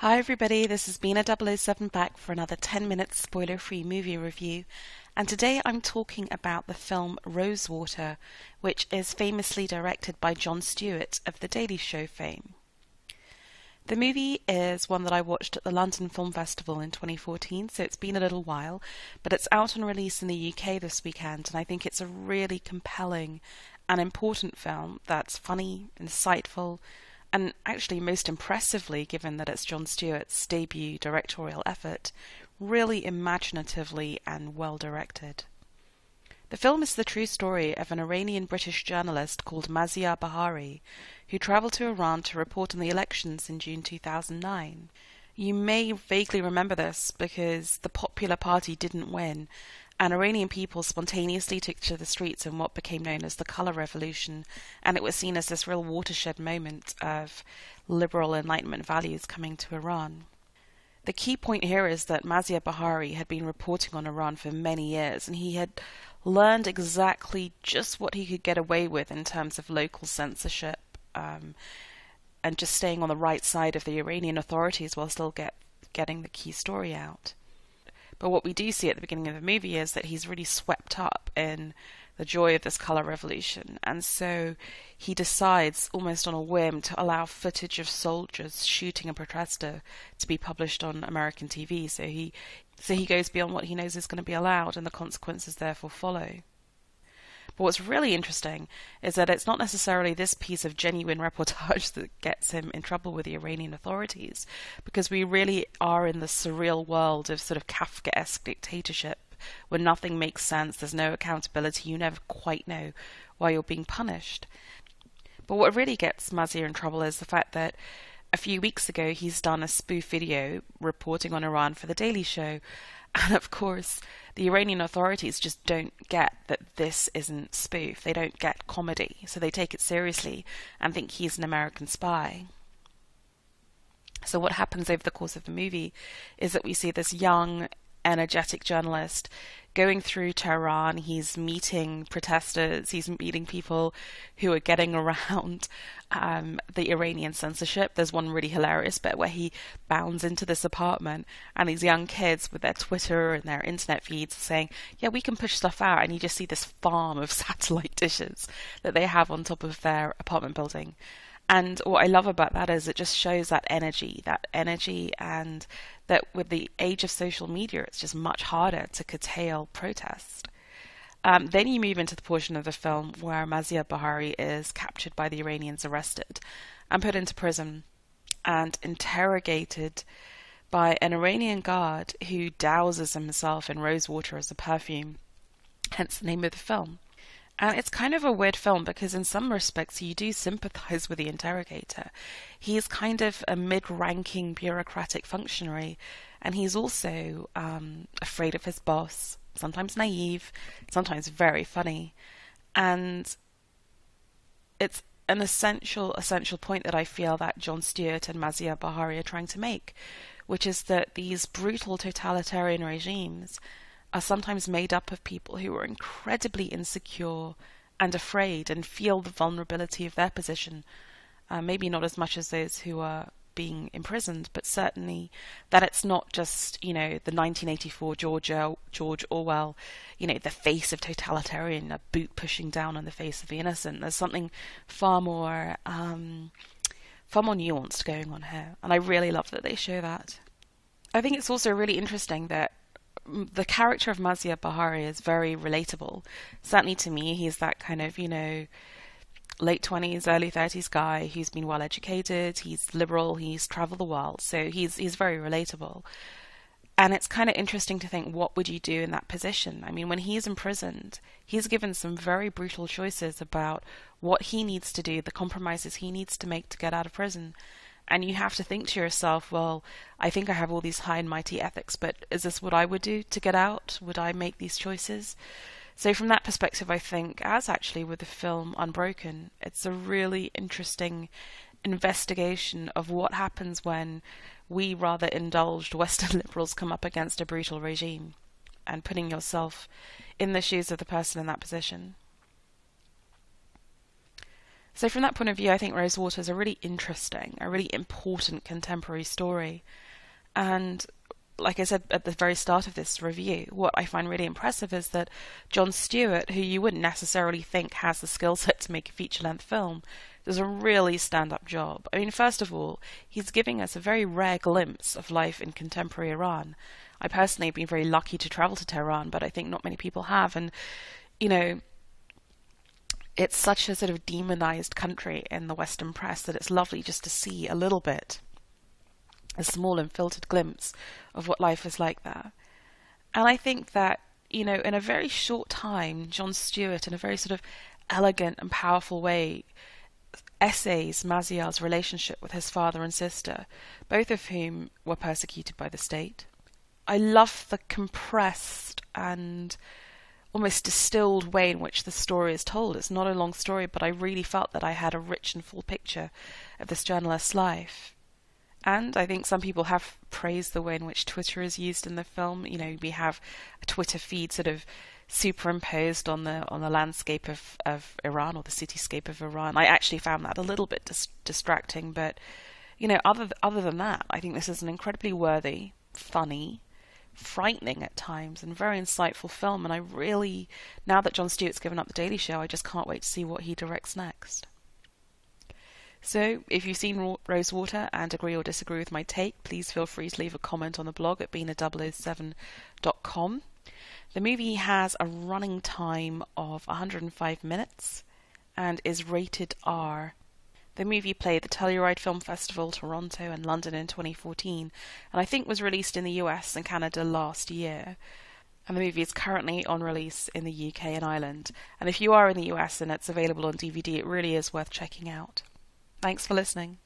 Hi everybody, this is B007 back for another 10-minute spoiler-free movie review, and today I'm talking about the film Rosewater, which is famously directed by Jon Stewart of The Daily Show fame. The movie is one that I watched at the London Film Festival in 2014, so it's been a little while, but it's out on release in the UK this weekend, and I think it's a really compelling and important film that's funny, insightful, and actually most impressively, given that it's Jon Stewart's debut directorial effort, really imaginatively and well directed. The film is the true story of an Iranian-British journalist called Maziar Behari, who travelled to Iran to report on the elections in June 2009. You may vaguely remember this because the popular party didn't win, and Iranian people spontaneously took to the streets in what became known as the Colour Revolution, and it was seen as this real watershed moment of liberal Enlightenment values coming to Iran. The key point here is that Maziar Behari had been reporting on Iran for many years, and he had learned exactly just what he could get away with in terms of local censorship, and just staying on the right side of the Iranian authorities while still getting the key story out. But what we do see at the beginning of the movie is that he's really swept up in the joy of this colour revolution, and so he decides, almost on a whim, to allow footage of soldiers shooting a protester to be published on American TV. So he goes beyond what he knows is going to be allowed, and the consequences therefore follow. But what's really interesting is that it's not necessarily this piece of genuine reportage that gets him in trouble with the Iranian authorities, because we really are in the surreal world of sort of Kafkaesque dictatorship, where nothing makes sense, there's no accountability, you never quite know why you're being punished. But what really gets Maziar in trouble is the fact that a few weeks ago he's done a spoof video reporting on Iran for The Daily Show, and of course the Iranian authorities just don't get that this isn't spoof. They don't get comedy, so they take it seriously and think he's an American spy. So what happens over the course of the movie is that we see this young, energetic journalist going through Tehran. He's meeting protesters, he's meeting people who are getting around the Iranian censorship. There's one really hilarious bit where he bounds into this apartment and these young kids with their Twitter and their internet feeds saying, yeah, we can push stuff out, and you just see this farm of satellite dishes that they have on top of their apartment building. And what I love about that is it just shows that energy, and that with the age of social media, it's just much harder to curtail protest. Then you move into the portion of the film where Maziar Behari is captured by the Iranians, arrested, and put into prison, and interrogated by an Iranian guard who douses himself in rosewater as a perfume, hence the name of the film. And it's kind of a weird film because in some respects you do sympathize with the interrogator. He's kind of a mid-ranking bureaucratic functionary, and he's also afraid of his boss, sometimes naive, sometimes very funny. And it's an essential point that I feel that Jon Stewart and Maziar Behari are trying to make, which is that these brutal totalitarian regimes are sometimes made up of people who are incredibly insecure and afraid and feel the vulnerability of their position. Maybe not as much as those who are being imprisoned, but certainly that it's not just, the 1984 George Orwell, the face of totalitarian, a boot pushing down on the face of the innocent. There's something far more nuanced going on here, and I really love that they show that. I think it's also really interesting that the character of Maziar Behari is very relatable. Certainly to me, he's that kind of, late 20s, early 30s guy who's been well educated, he's liberal, he's traveled the world, so he's very relatable. And it's kind of interesting to think, what would you do in that position? I mean, when he's imprisoned, he's given some very brutal choices about what he needs to do, the compromises he needs to make to get out of prison. And you have to think to yourself, well, I think I have all these high and mighty ethics, but is this what I would do to get out? Would I make these choices? So from that perspective, I think, as actually with the film Unbroken, it's a really interesting investigation of what happens when we rather indulged Western liberals come up against a brutal regime, and putting yourself in the shoes of the person in that position. So from that point of view, I think Rosewater is a really interesting, a really important contemporary story. And like I said at the very start of this review, what I find really impressive is that Jon Stewart, who you wouldn't necessarily think has the skill set to make a feature-length film, does a really stand-up job. I mean, first of all, he's giving us a very rare glimpse of life in contemporary Iran. I personally have been very lucky to travel to Tehran, but I think not many people have. And, you know, it's such a sort of demonized country in the Western press that it's lovely just to see a little bit, a small and filtered glimpse of what life is like there. And I think that, you know, in a very short time, Jon Stewart, in a very sort of elegant and powerful way, essays Maziar's relationship with his father and sister, both of whom were persecuted by the state. I love the compressed and almost distilled way in which the story is told. It's not a long story, but I really felt that I had a rich and full picture of this journalist's life. And I think some people have praised the way in which Twitter is used in the film. You know, we have a Twitter feed sort of superimposed on the landscape of Iran, or the cityscape of Iran. I actually found that a little bit distracting, but you know, other than that, I think this is an incredibly worthy, funny, frightening at times, and very insightful film. And I really, now that Jon Stewart's given up The Daily Show, I just can't wait to see what he directs next. So, if you've seen Rosewater and agree or disagree with my take, please feel free to leave a comment on the blog at b007.com. The movie has a running time of 105 minutes and is rated R. The movie played the Telluride Film Festival, Toronto and London in 2014, and I think was released in the US and Canada last year. And the movie is currently on release in the UK and Ireland. And if you are in the US and it's available on DVD, it really is worth checking out. Thanks for listening.